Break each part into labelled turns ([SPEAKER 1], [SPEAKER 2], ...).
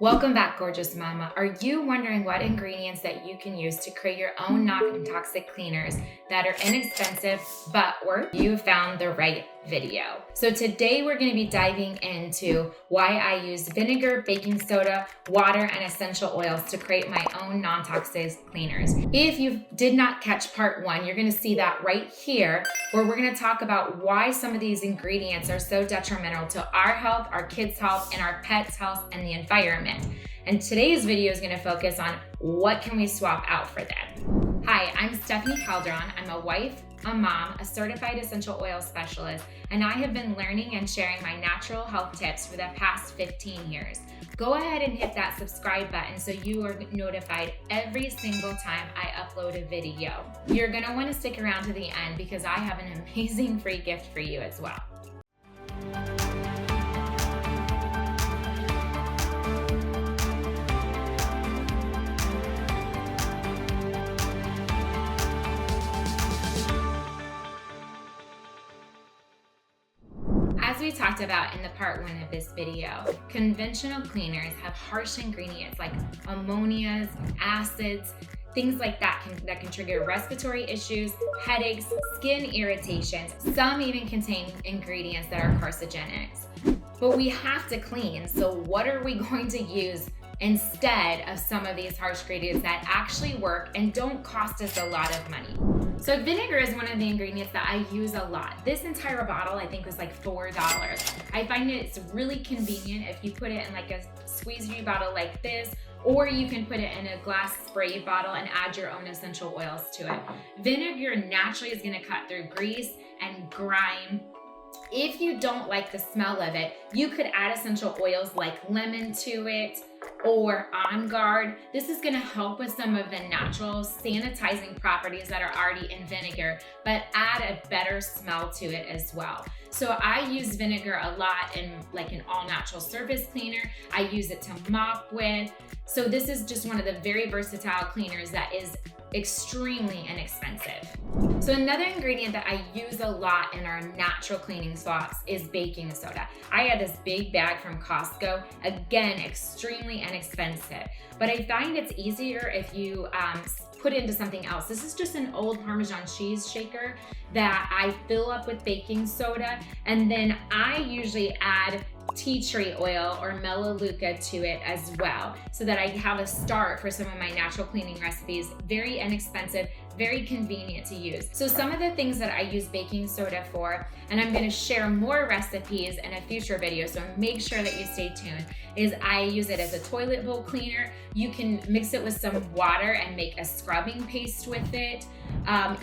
[SPEAKER 1] Welcome back, gorgeous mama. Are you wondering what ingredients that you can use to create your own non-toxic cleaners that are inexpensive but work? You found the right video. So today we're going to be diving into why I use vinegar, baking soda, water, and essential oils to create my own non-toxic cleaners. If you did not catch part one, you're going to see that right here, where we're going to talk about why some of these ingredients are so detrimental to our health, our kids' health, and our pets' health, and the environment. And today's video is going to focus on what can we swap out for them. Hi, I'm Stephanie Calderon. I'm a wife, a mom, a certified essential oil specialist, and I have been learning and sharing my natural health tips for the past 15 years. Go ahead and hit that subscribe button so you are notified every single time I upload a video. You're going to want to stick around to the end because I have an amazing free gift for you as well. As we talked about in the part one of this video, conventional cleaners have harsh ingredients like ammonias, acids, things like that can trigger respiratory issues, headaches, skin irritations. Some even contain ingredients that are carcinogenics. But we have to clean, so what are we going to use instead of some of these harsh ingredients that actually work and don't cost us a lot of money? So vinegar is one of the ingredients that I use a lot. This entire bottle I think was like $4. I find it's really convenient if you put it in like a squeeze-free bottle like this, or you can put it in a glass spray bottle and add your own essential oils to it. Vinegar naturally is gonna cut through grease and grime. If you don't like the smell of it, you could add essential oils like lemon to it or On Guard. This is going to help with some of the natural sanitizing properties that are already in vinegar, but add a better smell to it as well. So I use vinegar a lot in like an all natural surface cleaner. I use it to mop with. So this is just one of the very versatile cleaners that is extremely inexpensive. So another ingredient that I use a lot in our natural cleaning swaps is baking soda. I have this big bag from Costco, again, extremely inexpensive, but I find it's easier if you put it into something else. This is just an old Parmesan cheese shaker that I fill up with baking soda, and then I usually add tea tree oil or melaleuca to it as well, so that I have a start for some of my natural cleaning recipes. Very inexpensive, very convenient to use. So some of the things that I use baking soda for, and I'm gonna share more recipes in a future video, so make sure that you stay tuned, is I use it as a toilet bowl cleaner. You can mix it with some water and make a scrubbing paste with it.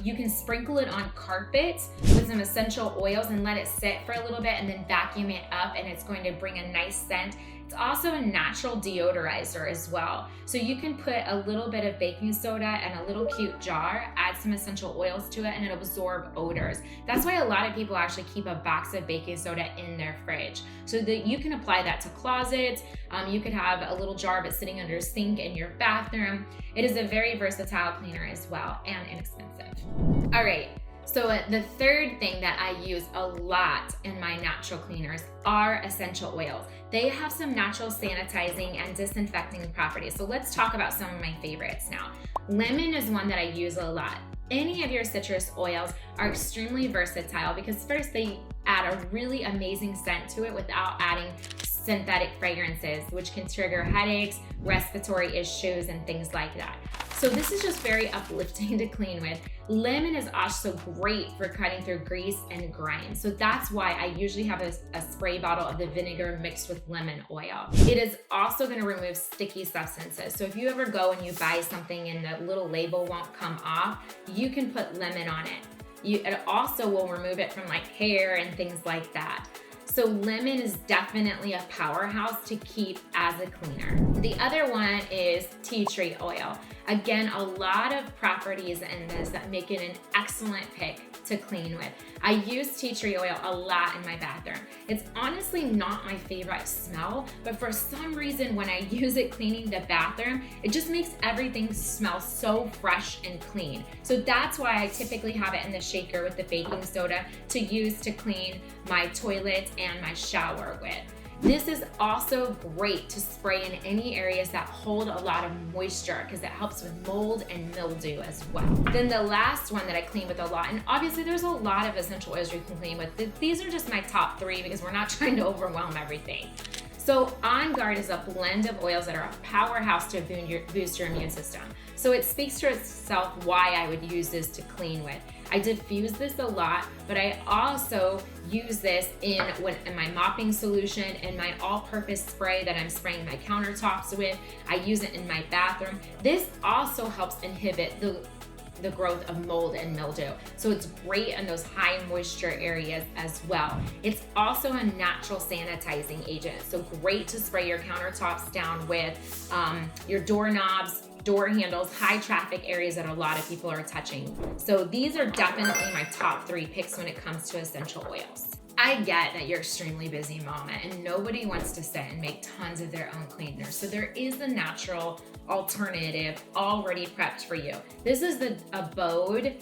[SPEAKER 1] You can sprinkle it on carpets with some essential oils and let it sit for a little bit and then vacuum it up, and it's going to bring a nice scent. It's also a natural deodorizer as well. So you can put a little bit of baking soda in a little cute jar, add some essential oils to it, and it'll absorb odors. That's why a lot of people actually keep a box of baking soda in their fridge, so that you can apply that to closets. You could have a little jar of it sitting under a sink in your bathroom. It is a very versatile cleaner as well, and inexpensive. All right. So the third thing that I use a lot in my natural cleaners are essential oils. They have some natural sanitizing and disinfecting properties. So let's talk about some of my favorites now. Lemon is one that I use a lot. Any of your citrus oils are extremely versatile because first they add a really amazing scent to it without adding synthetic fragrances, which can trigger headaches, respiratory issues, and things like that. So this is just very uplifting to clean with. Lemon is also great for cutting through grease and grime. So that's why I usually have a spray bottle of the vinegar mixed with lemon oil. It is also gonna remove sticky substances. So if you ever go and you buy something and the little label won't come off, you can put lemon on it. It also will remove it from like hair and things like that. So lemon is definitely a powerhouse to keep as a cleaner. The other one is tea tree oil. Again, a lot of properties in this that make it an excellent pick to clean with. I use tea tree oil a lot in my bathroom. It's honestly not my favorite smell, but for some reason when I use it cleaning the bathroom, it just makes everything smell so fresh and clean. So that's why I typically have it in the shaker with the baking soda to use to clean my toilet and my shower with. This is also great to spray in any areas that hold a lot of moisture because it helps with mold and mildew as well. Then the last one that I clean with a lot, and obviously there's a lot of essential oils you can clean with. These are just my top 3 because we're not trying to overwhelm everything. So On Guard is a blend of oils that are a powerhouse to boost your immune system. So it speaks to itself why I would use this to clean with. I diffuse this a lot, but I also use this in my mopping solution and my all-purpose spray that I'm spraying my countertops with. I use it in my bathroom. This also helps inhibit the growth of mold and mildew. So it's great in those high moisture areas as well. It's also a natural sanitizing agent. So great to spray your countertops down with, your doorknobs, door handles, high traffic areas that a lot of people are touching. So these are definitely my top 3 picks when it comes to essential oils. I get that you're extremely busy, mama, and nobody wants to sit and make tons of their own cleaners. So there is a natural alternative already prepped for you. This is the Abode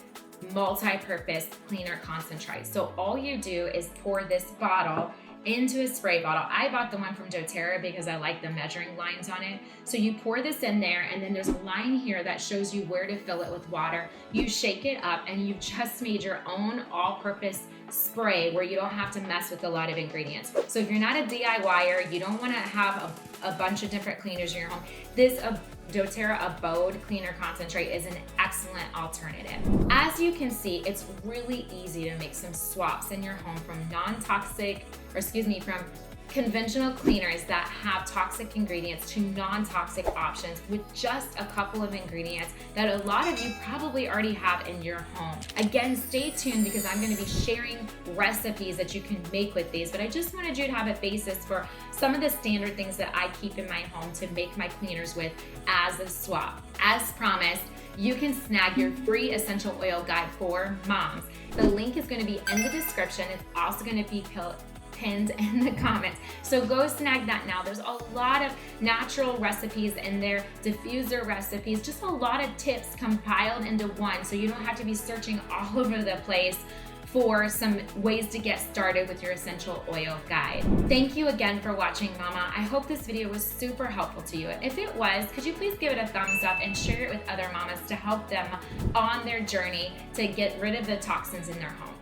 [SPEAKER 1] multi-purpose cleaner concentrate. So all you do is pour this bottle into a spray bottle. I bought the one from Doterra because I like the measuring lines on it. So you pour this in there, and then there's a line here that shows you where to fill it with water. You shake it up, and you've just made your own all-purpose spray where you don't have to mess with a lot of ingredients. So if you're not a DIYer, you don't want to have a bunch of different cleaners in your home, this Doterra Abode Cleaner Concentrate is an excellent alternative. As you can see, it's really easy to make some swaps in your home from from conventional cleaners that have toxic ingredients to non-toxic options with just a couple of ingredients that a lot of you probably already have in your home. Again, stay tuned because I'm going to be sharing recipes that you can make with these, but I just wanted you to have a basis for some of the standard things that I keep in my home to make my cleaners with as a swap. As promised, you can snag your free essential oil guide for moms. The link is going to be in the description. It's also going to be pinned in the comments. So go snag that now. There's a lot of natural recipes in there, diffuser recipes, just a lot of tips compiled into one so you don't have to be searching all over the place for some ways to get started with your essential oil guide. Thank you again for watching, mama. I hope this video was super helpful to you. If it was, could you please give it a thumbs up and share it with other mamas to help them on their journey to get rid of the toxins in their home.